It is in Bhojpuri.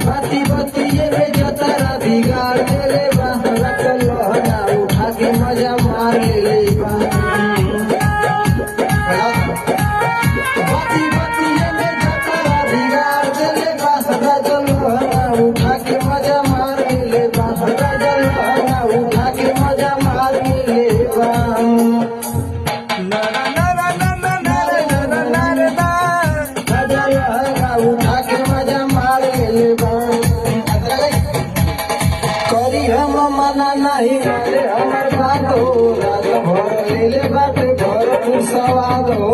बाती बाती ये रे जतारा बिगाड़ ले बा रखल लहरा उठा के मजा मार ले बा बाती बाती ये रे जतारा बिगाड़ ले बा रखल लहरा उठा के मजा मार ले बा रखल लहरा उठा के मजा मार ले बा उठा के मजा मार ले बा करी हम मना नहीं मारे हमर बात हो रात भर ले बात भर स्वाद हो।